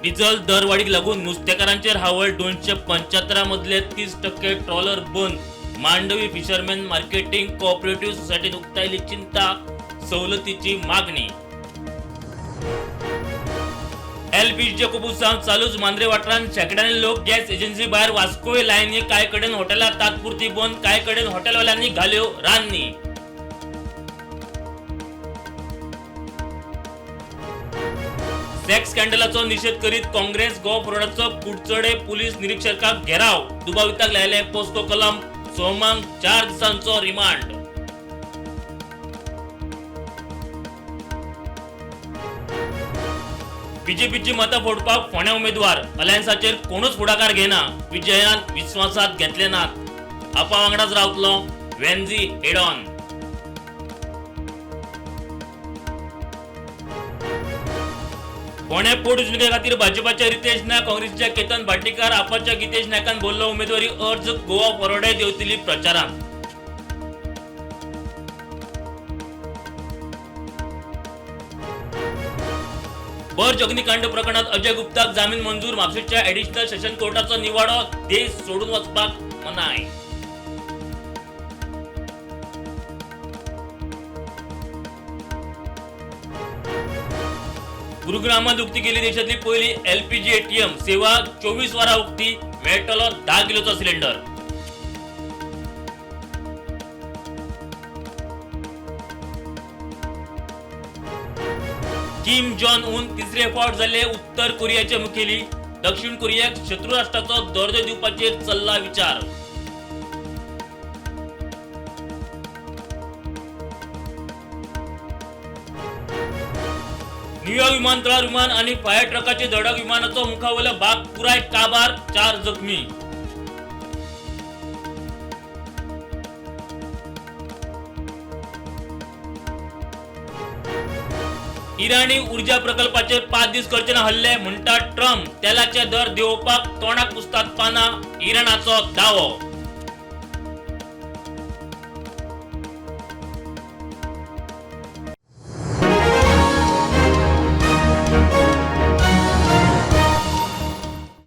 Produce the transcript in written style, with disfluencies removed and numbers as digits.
Diesel दरवाढीक लागून नुस्तेकारांचेर हावळ 275 मदले 30% trawler बंद. मांडवी फिशरमॅन मार्केटिंग कोऑपरेटिव्ह सोसायटीन उक्तायली चिंता, सवलतीची मागणी. एलपीजीच्या कुबुसांत चालूच मांद्रे वाठारांत शेकड्यांनी लोक गॅस एजन्सी भायर वास्कोय लायनी. कांय कडेन हॉटेलां तात्पुरती बंद, कांय कडेन हॉटेलवाल्यांनी घाल्यो रान्नी. सेक्स स्कॅन्डलाचो निशेध करीत काँग्रेस गो फॉरवर्डाचो कुडचडे पुलीस निरीक्षकाक घेराव. दुबाविताक लायले पोस्को कलम. सोमांक 4 दिसांचो रिमांड. बीजेपीची मतां फोडपाक फोंड्या उमेदवार. अलायन्साचेर कोणूच फुडाकार घेना. विजयान विश्वासात घेतले नात. आपा वांगडाच रावतलो. वेन्झी हेड ऑन. फोंड्या पोटवेंचणुके खातीर भाजपाचे रितेश नायक, काँग्रेसच्या केतन भाटीकार, आपाच्या गितेश नायकान भरलो उमेदवारी अर्ज. गोवा फॉरवर्डे देंवतली प्रचारांत. बर्ज अग्निकांड प्रकरणात अजय गुप्ताक जामीन मंजूर. म्हापशेच्या एडिशनल सेशन कोर्टाचो निवाडो. देश सोडून वचपाक मनाय. गुरुग्रामात उक्ती केली देशातली पहिली एलपीजी एटीएम सेवा. 24 वरां उक्ती. मेळटलो 10 किलोचो सिलेंडर. किम जॉन उन तिसरे फावट जाल्ले उत्तर कोरियाचे मुखेली. दक्षिण कोरियाक शत्रू राष्ट्राचो दर्जो दिवपाचेर चल्ला विचार. न्यूयॉर्क विमानतळार विमान आणि फायर ट्रकाचे धडक. विमानाचो मुखावयलो भाग पुराय काबार. 4 जखमी. इराणी उर्जा प्रकल्पाचेर 5 दीस करचे ना हल्ले म्हणटा ट्रम्प. तेलाचे दर देंवोवपाक तोंडाक पुसतात पानां. इराणाचो दावो.